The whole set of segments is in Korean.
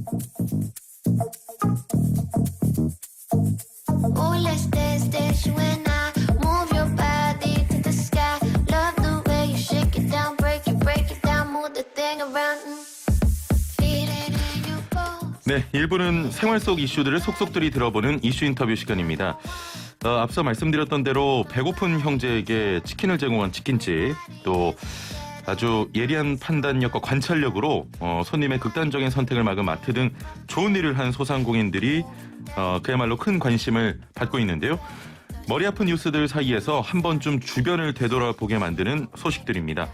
Oh, let's dance, dance, you and I. Move your body to the sky. Love the way you shake it down, break it down, move the thing around. Feel it in your bones. 네, 1부는 생활 속 이슈들을 속속들이 들어보는 이슈 인터뷰 시간입니다. 앞서 말씀드렸던 대로 배고픈 형제에게 치킨을 제공한 치킨집, 또 아주 예리한 판단력과 관찰력으로 손님의 극단적인 선택을 막은 마트 등 좋은 일을 한 소상공인들이 그야말로 큰 관심을 받고 있는데요. 머리 아픈 뉴스들 사이에서 한 번쯤 주변을 되돌아보게 만드는 소식들입니다.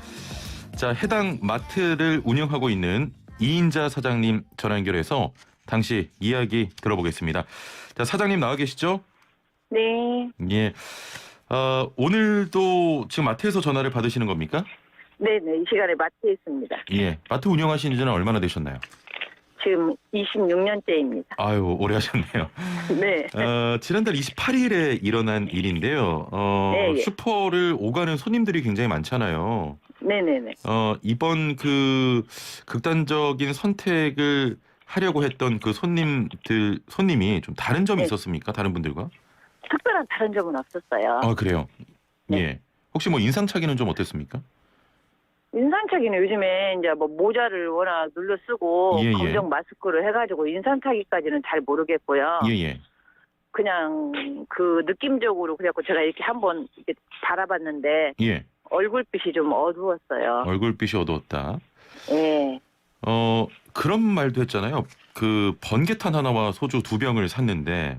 자, 해당 마트를 운영하고 있는 이인자 사장님 전화 연결해서 당시 이야기 들어보겠습니다. 자, 사장님 나와 계시죠? 네. 예. 오늘도 지금 마트에서 전화를 받으시는 겁니까? 네네. 이 시간에 마트에 있습니다. 예. 마트 운영하신 지는 얼마나 되셨나요? 지금 26년째입니다. 아유, 오래 하셨네요. 네. 지난달 28일에 일어난 일인데요. 네, 예. 슈퍼를 오가는 손님들이 굉장히 많잖아요. 네네네. 이번 그 극단적인 선택을 하려고 했던 그 손님이 좀 다른 점이 네. 있었습니까? 다른 분들과? 특별한 다른 점은 없었어요. 그래요? 네. 예. 혹시 뭐 인상착의는 좀 어땠습니까? 인상착의는 요즘에 이제 뭐 모자를 워낙 눌러 쓰고 예, 예. 검정 마스크를 해가지고 인상착의까지는 잘 모르겠고요. 예. 그냥 그 느낌적으로 그래갖고 제가 이렇게 한번 이렇게 바라봤는데 예. 얼굴빛이 좀 어두웠어요. 얼굴빛이 어두웠다. 예. 그런 말도 했잖아요. 그 번개탄 하나와 소주 2병을 샀는데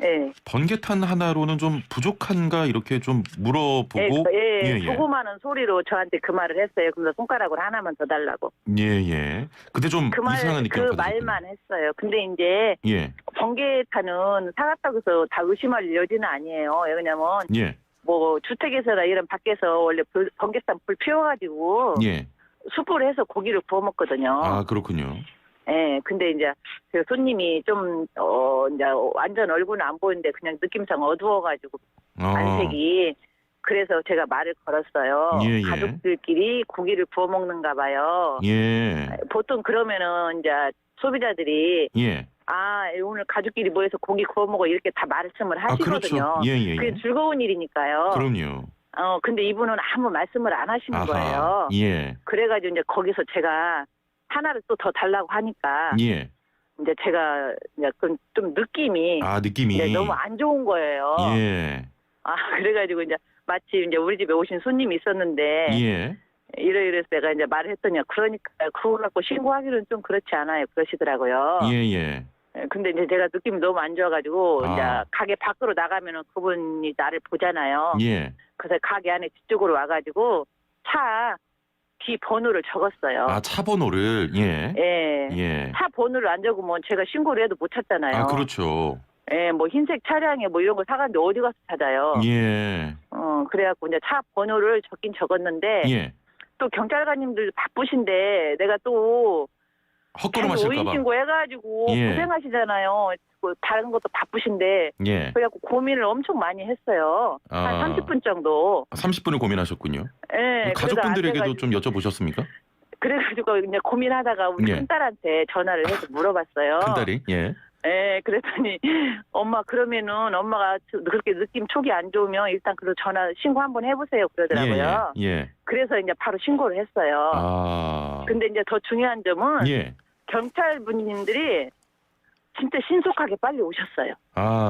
예. 번개탄 하나로는 좀 부족한가 이렇게 좀 물어보고 예. 조그마한 소리로 저한테 그 말을 했어요. 그래서 손가락으로 하나만 더 달라고. 예. 그때 좀 이상한 느낌 그 말만 했어요. 근데 이제 예. 번개탄은 사갔다고 해서 다 의심할 여지는 아니에요. 왜냐면 예. 뭐 주택에서나 이런 밖에서 원래 번개탄 불 피워가지고 예. 숯불 해서 고기를 구워 먹거든요. 아, 그렇군요. 예, 근데 이제 그 손님이 좀 이제 완전 얼굴은 안 보이는데 그냥 느낌상 어두워가지고 안색이. 그래서 제가 말을 걸었어요. 예. 가족들끼리 고기를 구워 먹는가 봐요. 예. 보통 그러면은 이제 소비자들이 예. 오늘 가족끼리 모여서 고기 구워 먹어 이렇게 다 말씀을 하시거든요. 그렇죠. 예. 그게 즐거운 일이니까요. 그럼요. 근데 이분은 아무 말씀을 안 하시는 거예요. 예. 그래가지고 이제 거기서 제가 하나를 또 더 달라고 하니까 예. 이제 제가 이제 좀 느낌이 느낌이 이제 너무 안 좋은 거예요. 예. 그래가지고 이제 마치 이제 우리 집에 오신 손님이 있었는데 예. 이래서 내가 이제 말을 했더니 그러니까 그거 갖고 신고하기는 좀 그렇지 않아요. 그러시더라고요. 예. 근데 이제 제가 느낌이 너무 안 좋아가지고 이제 아. 가게 밖으로 나가면은 그분이 나를 보잖아요. 예. 그래서 가게 안에 뒤쪽으로 와가지고 차 뒤 번호를 적었어요. 차 번호를 예. 예. 차 번호를 안 적으면 제가 신고를 해도 못 찾잖아요. 그렇죠. 예, 뭐 흰색 차량에 뭐 이런 거 사갔는데 어디 가서 찾아요. 예. 그래갖고 이제 차 번호를 적긴 적었는데 예. 또 경찰관님들 바쁘신데 내가 또 헛걸음하실까 봐. 오인 신고 해가지고 예. 고생하시잖아요. 다른 것도 바쁘신데 예. 그래갖고 고민을 엄청 많이 했어요. 한 30분 정도. 30분을 고민하셨군요. 예. 가족분들에게도 좀 여쭤보셨습니까? 그래가지고 이제 고민하다가 우리 예. 큰딸한테 전화를 해서 물어봤어요. 큰딸이? 예. 예, 그랬더니 엄마 그러면은 엄마가 그렇게 느낌 촉이 안 좋으면 일단 그 전화 신고 한번 해보세요 그러더라고요. 예. 그래서 이제 바로 신고를 했어요. 근데 이제 더 중요한 점은 예. 경찰분들이 진짜 신속하게 빨리 오셨어요.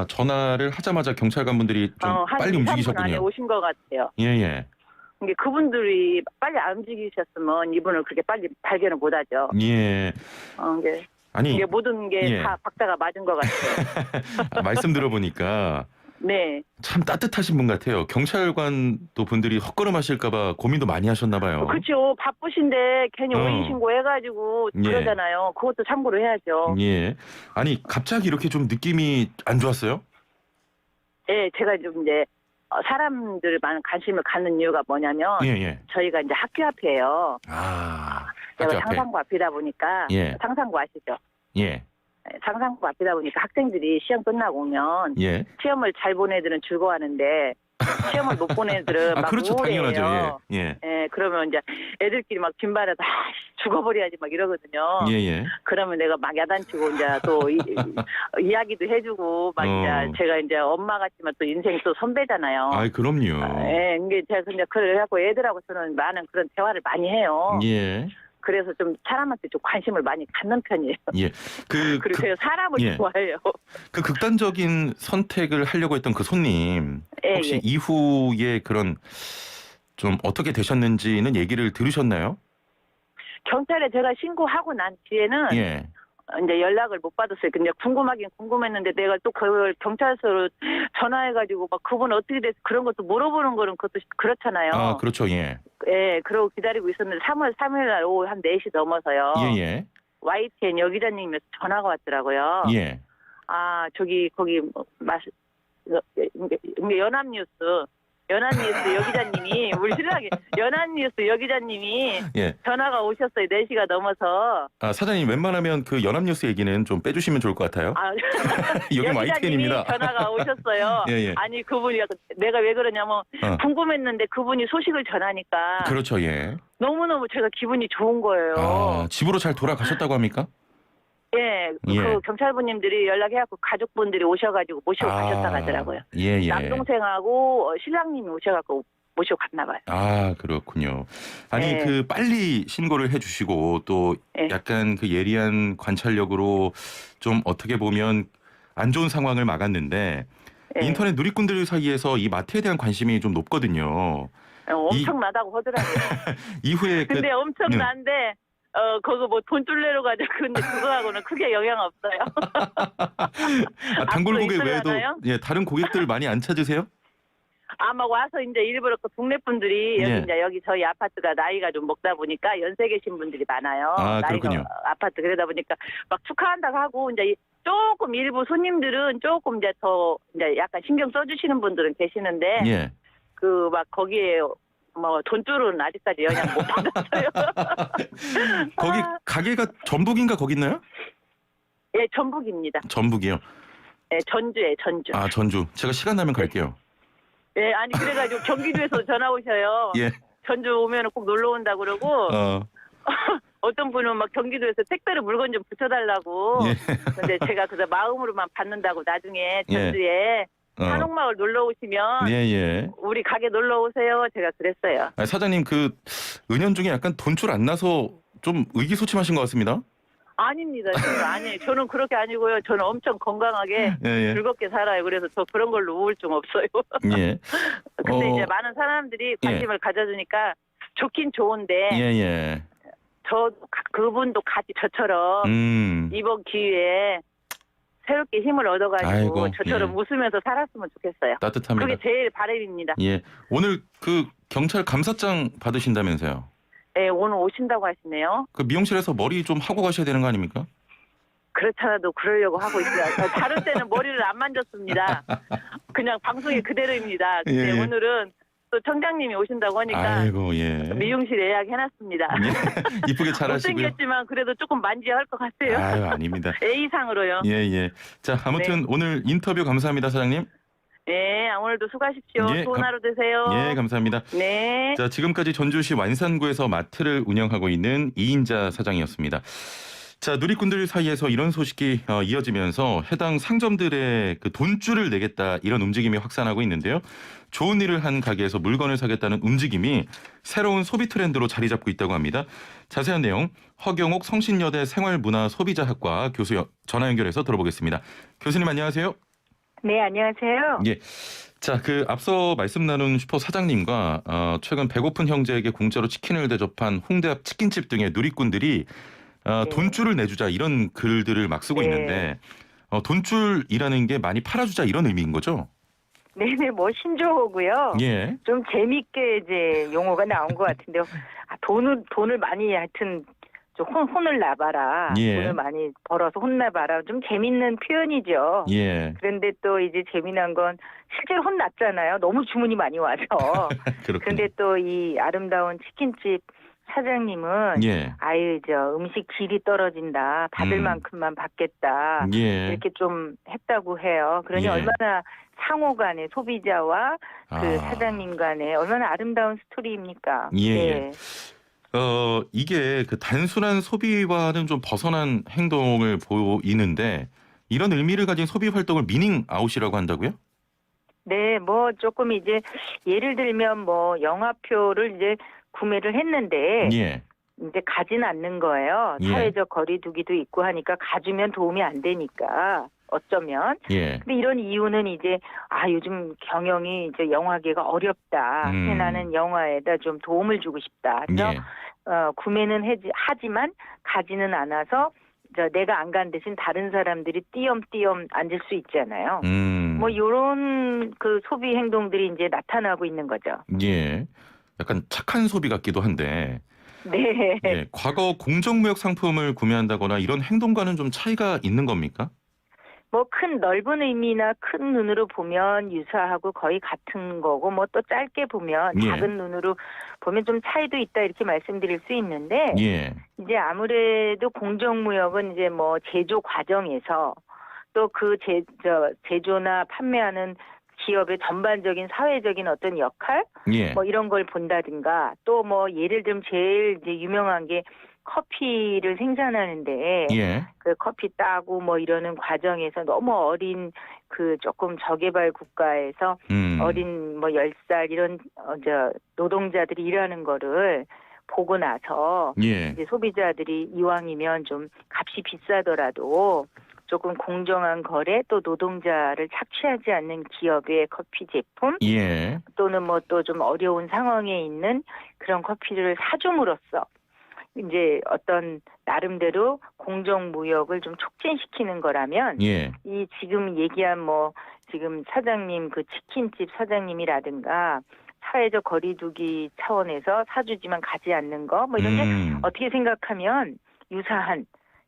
전화를 하자마자 경찰관분들이 좀 빨리 한 2, 3분 안에 움직이셨군요. 오신 것 같아요. 예. 이게 그분들이 빨리 안 움직이셨으면 이분을 그렇게 빨리 발견을 못하죠. 예. 이게 모든 게 다 예. 박자가 맞은 것 같아요. 말씀 들어보니까 네. 참 따뜻하신 분 같아요. 경찰관 또 분들이 헛걸음하실까봐 고민도 많이 하셨나 봐요. 그렇죠. 바쁘신데 괜히 오인 신고해가지고 예. 그러잖아요. 그것도 참고로 해야죠. 예. 갑자기 이렇게 좀 느낌이 안 좋았어요? 예, 제가 좀 이제 사람들 많은 관심을 갖는 이유가 뭐냐면 예. 저희가 이제 학교 앞이에요. 학교 앞에. 상상고 앞이다 보니까 예. 상상고 아시죠? 예. 상상고 앞이다 보니까 학생들이 시험 끝나고 오면 예. 시험을 잘 본 애들은 즐거워하는데 시험을 못 본 애들은 막 그렇죠. 우울해요. 당연하죠. 예. 예, 그러면 이제 애들끼리 막 빈발해서 죽어버려야지 막 이러거든요. 예, 예. 그러면 내가 막 야단치고 이제 또 이야기도 해주고 막 이제 제가 이제 엄마 같지만 또 인생 또 선배잖아요. 아이, 그럼요. 예, 이게 제가 근데 그래갖고 애들하고 저는 많은 그런 대화를 많이 해요. 예. 그래서 좀 사람한테 좀 관심을 많이 갖는 편이에요. 예. 그리고 제가 사람을 예. 좋아해요. 그 극단적인 선택을 하려고 했던 그 손님 예, 혹시 예. 이후에 그런 좀 어떻게 되셨는지는 얘기를 들으셨나요? 경찰에 제가 신고하고 난 뒤에는 예. 이제 연락을 못 받았어요. 근데 궁금하긴 궁금했는데 내가 또 그걸 경찰서로 전화해가지고 막 그분 어떻게 돼서 그런 것도 물어보는 거는 그것도 그렇잖아요. 아, 그렇죠. 예. 예, 그러고 기다리고 있었는데 3월 3일 날 오후 한 4시 넘어서요. 예, 예. YTN 여기자님에서 전화가 왔더라고요. 예. 아, 거기 연합뉴스 여기자님이 우리 신랑이 연합뉴스 여기자님이 예. 전화가 오셨어요. 4시가 넘어서. 아, 사장님 웬만하면 그 연합뉴스 얘기는 좀 빼주시면 좋을 것 같아요. 아, 여기 여기자님이 YTN입니다. 전화가 오셨어요. 예, 예. 아니 그분이 내가 왜 그러냐면 궁금했는데 그분이 소식을 전하니까 그렇죠. 예. 너무너무 제가 기분이 좋은 거예요. 아, 집으로 잘 돌아가셨다고 합니까? 예, 예. 그 경찰분님들이 연락해갖고 가족분들이 오셔가지고 모시고 가셨다 하더라고요. 예, 예. 남동생하고 신랑님이 오셔갖고 모시고 갔나 봐요. 아, 그렇군요. 아니, 예. 그 빨리 신고를 해주시고 또 예. 약간 그 예리한 관찰력으로 좀 어떻게 보면 안 좋은 상황을 막았는데 예. 인터넷 누리꾼들 사이에서 이 마트에 대한 관심이 좀 높거든요. 엄청나다고 하더라고요. 이후에 그 근데 엄청난데 그거 뭐 돈줄 내러 가지고 근데 그거하고는 크게 영향 없어요. 단골 고객 외에도 있으려나요? 예, 다른 고객들 많이 안 찾으세요? 아마 와서 이제 일부러 그 동네 분들이 예. 여기 저희 아파트가 나이가 좀 먹다 보니까 연세 계신 분들이 많아요. 아, 나이가 그렇군요. 아파트 그러다 보니까 막 축하한다고 하고 이제 조금 일부 손님들은 조금 이제 더 이제 약간 신경 써주시는 분들은 계시는데 예. 그 막 거기에 뭐 돈줄은 아직까지 영향 못 받았어요. 거기 가게가 전북인가 거기 있나요? 예, 전북입니다. 전북이요. 예, 전주에 전주. 아, 전주. 제가 시간 나면 갈게요. 예, 아니 그래가지고 경기도에서 전화 오셔요. 예. 전주 오면은 꼭 놀러 온다 그러고 어떤 분은 막 경기도에서 택배로 물건 좀 붙여달라고. 예. 근데 제가 그래서 마음으로만 받는다고 나중에 예. 전주에 한옥마을 놀러 오시면 예, 예. 우리 가게 놀러 오세요. 제가 그랬어요. 아니, 사장님 그 은연중에 약간 돈줄 안 나서 좀 의기소침하신 것 같습니다. 아닙니다. 저는 아니에요. 저는 그렇게 아니고요. 저는 엄청 건강하게 예, 예. 즐겁게 살아요. 그래서 저 그런 걸로 우울증 없어요. 예. 근데 이제 많은 사람들이 관심을 가져주니까 좋긴 좋은데 예, 예. 그분도 같이 저처럼 이번 기회에 새롭게 힘을 얻어가지고 아이고, 저처럼 예. 웃으면서 살았으면 좋겠어요. 따뜻합니다. 그게 제일 바람입니다. 예. 오늘 그 경찰 감사장 받으신다면서요? 네, 오늘 오신다고 하시네요. 그 미용실에서 머리 좀 하고 가셔야 되는 거 아닙니까? 그렇잖아도 그러려고 하고 있어요. 다른 때는 머리를 안 만졌습니다. 그냥 방송이 그대로입니다. 근데 예, 예. 오늘은 또 청장님이 오신다고 하니까 아이고, 예. 미용실 예약해놨습니다. 예. 이쁘게 잘하시고요. 못생겼지만 그래도 조금 만져야 할 것 같아요. 아유, 아닙니다. A상으로요. 예, 예. 자, 아무튼 오늘 인터뷰 감사합니다, 사장님. 네, 오늘도 수고하십시오. 예, 좋은 하루 되세요. 예, 감사합니다. 네. 자, 지금까지 전주시 완산구에서 마트를 운영하고 있는 이인자 사장이었습니다. 자, 누리꾼들 사이에서 이런 소식이 이어지면서 해당 상점들의 그 돈줄을 내겠다 이런 움직임이 확산하고 있는데요. 좋은 일을 한 가게에서 물건을 사겠다는 움직임이 새로운 소비 트렌드로 자리 잡고 있다고 합니다. 자세한 내용 허경옥 성신여대 생활문화소비자학과 교수 전화 연결해서 들어보겠습니다. 교수님 안녕하세요. 네, 안녕하세요. 예. 자, 그 앞서 말씀 나눈 슈퍼 사장님과 최근 배고픈 형제에게 공짜로 치킨을 대접한 홍대 앞 치킨집 등의 누리꾼들이 돈줄을 내주자 이런 글들을 막 쓰고 있는데 돈줄이라는 게 많이 팔아주자 이런 의미인 거죠? 네네, 뭐 신조어고요. 예. 좀 재밌게 이제 용어가 나온 것 같은데요. 돈을 많이 하여튼 좀 혼을 나봐라. 예. 돈을 많이 벌어서 혼나봐라. 좀 재밌는 표현이죠. 예. 그런데 또 이제 재미난 건 실제로 혼났잖아요. 너무 주문이 많이 와서. 그렇군요. 그런데 또 이 아름다운 치킨집 사장님은 예. 아유 저 음식 질이 떨어진다. 받을 음. 만큼만 받겠다. 예. 이렇게 좀 했다고 해요. 그러니 예. 얼마나 상호 간에 소비자와 그 아. 사장님 간에 얼마나 아름다운 스토리입니까? 예, 예. 네. 이게 그 단순한 소비와는 좀 벗어난 행동을 보이는데 이런 의미를 가진 소비 활동을 미닝 아웃이라고 한다고요? 네, 뭐 조금 이제 예를 들면 뭐 영화표를 이제 구매를 했는데 예. 이제 가진 않는 거예요. 예. 사회적 거리두기도 있고 하니까 가주면 도움이 안 되니까 어쩌면. 예. 근데 이런 이유는 이제 요즘 경영이 이제 영화계가 어렵다. 그래서 나는 영화에다 좀 도움을 주고 싶다. 그래서 예. 구매는 하지만 가지는 않아서 내가 안 간 대신 다른 사람들이 띄엄띄엄 앉을 수 있잖아요. 뭐 이런 그 소비 행동들이 이제 나타나고 있는 거죠. 예. 약간 착한 소비 같기도 한데. 네. 예. 과거 공정무역 상품을 구매한다거나 이런 행동과는 좀 차이가 있는 겁니까? 뭐 큰 넓은 의미나 큰 눈으로 보면 유사하고 거의 같은 거고 뭐 또 짧게 보면 예. 작은 눈으로 보면 좀 차이도 있다 이렇게 말씀드릴 수 있는데 예. 이제 아무래도 공정무역은 이제 뭐 제조 과정에서 또 그 제조나 판매하는 기업의 전반적인 사회적인 어떤 역할 예. 뭐 이런 걸 본다든가 또 뭐 예를 들면 제일 이제 유명한 게 커피를 생산하는데 예. 그 커피 따고 뭐 이러는 과정에서 너무 어린 그 조금 저개발 국가에서 어린 뭐 10살 이런 노동자들이 일하는 거를 보고 나서 예. 이제 소비자들이 이왕이면 좀 값이 비싸더라도 조금 공정한 거래 또 노동자를 착취하지 않는 기업의 커피 제품 예. 또는 뭐 또 좀 어려운 상황에 있는 그런 커피를 사줌으로써 이제 어떤 나름대로 공정무역을 좀 촉진시키는 거라면 예. 이 지금 얘기한 뭐 지금 사장님 그 치킨집 사장님이라든가 사회적 거리두기 차원에서 사주지만 가지 않는 거 뭐 이런 게 어떻게 생각하면 유사한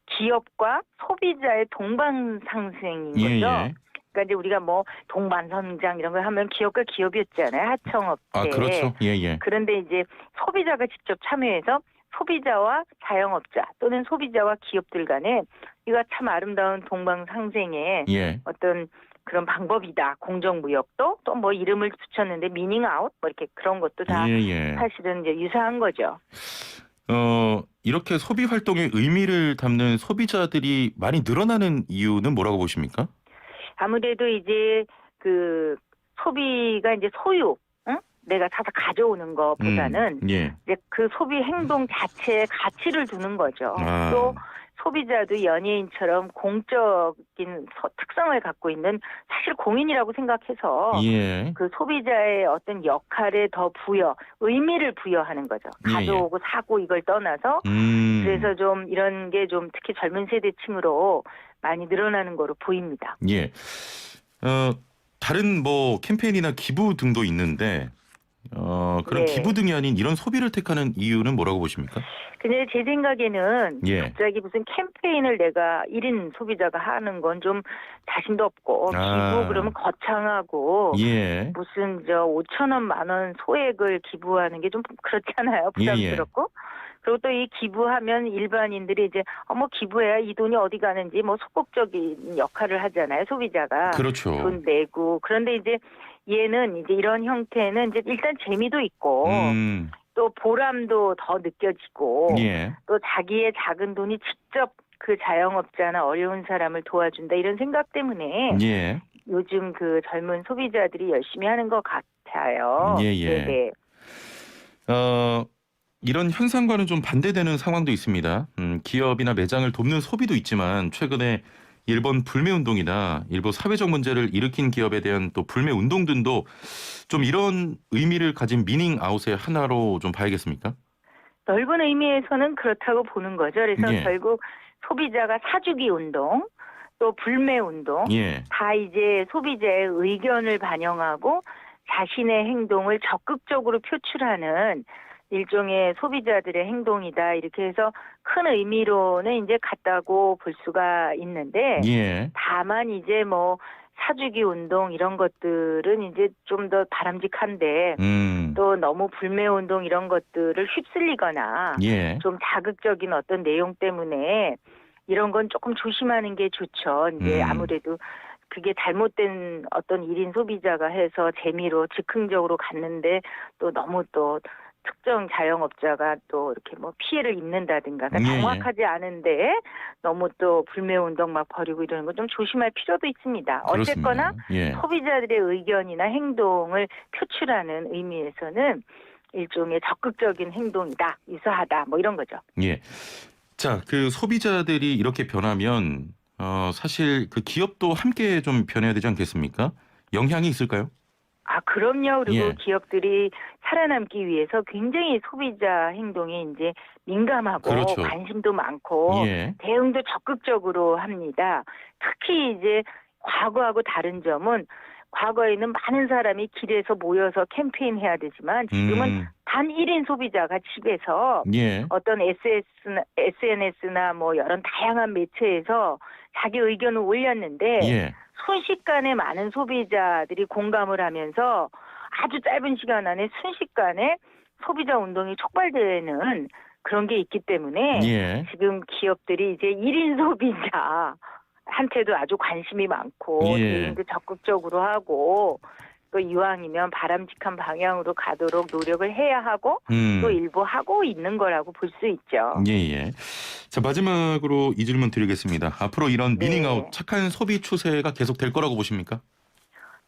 기업과 소비자의 동반상생인 거죠. 예. 그러니까 이제 우리가 뭐 동반선장 이런 걸 하면 기업과 기업이었잖아요. 하청업체. 아, 그렇죠. 예, 예. 그런데 이제 소비자가 직접 참여해서 소비자와 자영업자 또는 소비자와 기업들 간에 이거 참 아름다운 동방상생의 예. 어떤 그런 방법이다. 공정무역도 또 뭐 이름을 붙였는데 미닝아웃 뭐 이렇게 그런 것도 다 예, 예. 사실은 이제 유사한 거죠. 이렇게 소비 활동의 의미를 담는 소비자들이 많이 늘어나는 이유는 뭐라고 보십니까? 아무래도 이제 그 소비가 이제 소유, 응? 내가 사서 가져오는 것보다는 예. 이제 그 소비 행동 자체에 가치를 두는 거죠. 아. 또 소비자도 연예인처럼 공적인 특성을 갖고 있는 사실 공인이라고 생각해서 예. 그 소비자의 어떤 역할에 더 의미를 부여하는 거죠. 예, 예. 가져오고 사고 이걸 떠나서 그래서 좀 이런 게 좀 특히 젊은 세대층으로 많이 늘어나는 거로 보입니다. 예. 다른 뭐 캠페인이나 기부 등도 있는데 그런 네. 기부 등이 아닌 이런 소비를 택하는 이유는 뭐라고 보십니까? 근데 제 생각에는 예. 갑자기 무슨 캠페인을 내가 1인 소비자가 하는 건 좀 자신도 없고 기부 그러면 거창하고 예. 무슨 5천 원, 10,000 원 소액을 기부하는 게 좀 그렇잖아요. 부담스럽고. 그리고 또 이 기부하면 일반인들이 이제 뭐 기부해야 이 돈이 어디 가는지 뭐 소극적인 역할을 하잖아요. 소비자가. 그렇죠. 돈 내고. 그런데 이제 얘는 이제 이런 형태는 이제 일단 재미도 있고 또 보람도 더 느껴지고 예. 또 자기의 작은 돈이 직접 그 자영업자나 어려운 사람을 도와준다 이런 생각 때문에 예. 요즘 그 젊은 소비자들이 열심히 하는 것 같아요. 예, 예. 네네. 이런 현상과는 좀 반대되는 상황도 있습니다. 기업이나 매장을 돕는 소비도 있지만 최근에 일본 불매운동이나 일부 사회적 문제를 일으킨 기업에 대한 또 불매운동 등도 좀 이런 의미를 가진 미닝아웃의 하나로 좀 봐야겠습니까? 넓은 의미에서는 그렇다고 보는 거죠. 그래서 예. 결국 소비자가 사주기 운동 또 불매운동 예. 다 이제 소비자의 의견을 반영하고 자신의 행동을 적극적으로 표출하는 일종의 소비자들의 행동이다. 이렇게 해서 큰 의미로는 이제 같다고 볼 수가 있는데 예. 다만 이제 뭐 사주기 운동 이런 것들은 이제 좀 더 바람직한데 또 너무 불매 운동 이런 것들을 휩쓸리거나 예. 좀 자극적인 어떤 내용 때문에 이런 건 조금 조심하는 게 좋죠. 이제 아무래도 그게 잘못된 어떤 1인 소비자가 해서 재미로 즉흥적으로 갔는데 또 너무 또 특정 자영업자가 또 이렇게 뭐 피해를 입는다든가 그러니까 예, 예. 정확하지 않은데 너무 또 불매운동 막 벌이고 이러는 건 좀 조심할 필요도 있습니다. 그렇습니다. 어쨌거나 예. 소비자들의 의견이나 행동을 표출하는 의미에서는 일종의 적극적인 행동이다, 유사하다 뭐 이런 거죠. 예. 자, 그 소비자들이 이렇게 변하면 사실 그 기업도 함께 좀 변해야 되지 않겠습니까? 영향이 있을까요? 아, 그럼요. 그리고 예. 기업들이 살아남기 위해서 굉장히 소비자 행동에 이제 민감하고 그렇죠. 관심도 많고 예. 대응도 적극적으로 합니다. 특히 이제 과거하고 다른 점은 과거에는 많은 사람이 길에서 모여서 캠페인 해야 되지만 지금은 단 1인 소비자가 집에서 예. 어떤 SNS나 뭐 여러 다양한 매체에서 자기 의견을 올렸는데 예. 순식간에 많은 소비자들이 공감을 하면서 아주 짧은 시간 안에 순식간에 소비자 운동이 촉발되는 그런 게 있기 때문에 예. 지금 기업들이 이제 1인 소비자한테도 아주 관심이 많고 예. 대응도 적극적으로 하고 또 이왕이면 바람직한 방향으로 가도록 노력을 해야 하고 또 일부 하고 있는 거라고 볼 수 있죠. 예. 자, 마지막으로 이 질문 드리겠습니다. 앞으로 이런 네. 미닝아웃 착한 소비 추세가 계속 될 거라고 보십니까?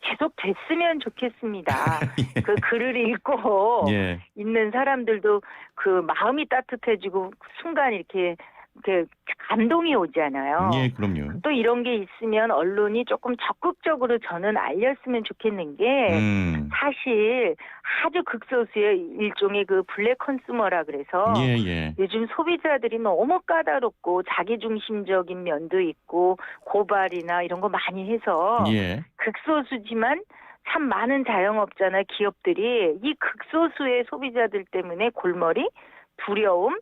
계속 됐으면 좋겠습니다. 예. 그 글을 읽고 예. 있는 사람들도 그 마음이 따뜻해지고 순간 이렇게 감동이 오잖아요. 예, 그럼요. 또 이런 게 있으면 언론이 조금 적극적으로 저는 알렸으면 좋겠는 게 사실 아주 극소수의 일종의 그 블랙 컨슈머라 그래서 예. 요즘 소비자들이 너무 까다롭고 자기중심적인 면도 있고 고발이나 이런 거 많이 해서 예. 극소수지만 참 많은 자영업자나 기업들이 이 극소수의 소비자들 때문에 골머리, 두려움,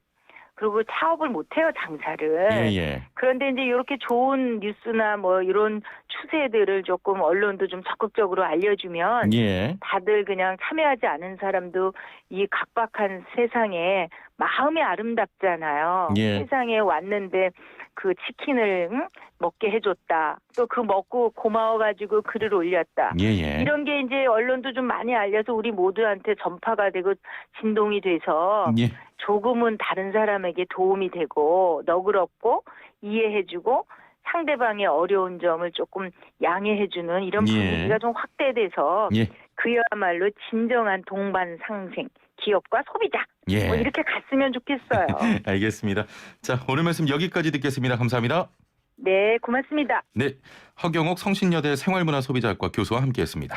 그리고 사업을 못해요, 장사를. 예. 그런데 이제 이렇게 좋은 뉴스나 뭐 이런 추세들을 조금 언론도 좀 적극적으로 알려주면 예. 다들 그냥 참여하지 않은 사람도 이 각박한 세상에 마음이 아름답잖아요. 예. 세상에 왔는데 그 치킨을 먹게 해줬다. 또 그 먹고 고마워가지고 글을 올렸다. 예. 이런 게 이제 언론도 좀 많이 알려서 우리 모두한테 전파가 되고 진동이 돼서 예. 조금은 다른 사람에게 도움이 되고 너그럽고 이해해주고 상대방의 어려운 점을 조금 양해해주는 이런 예. 분위기가 좀 확대돼서 예. 그야말로 진정한 동반 상생, 기업과 소비자 예. 뭐 이렇게 갔으면 좋겠어요. 알겠습니다. 자, 오늘 말씀 여기까지 듣겠습니다. 감사합니다. 네, 고맙습니다. 네, 허경옥 성신여대 생활문화소비자학과 교수와 함께했습니다.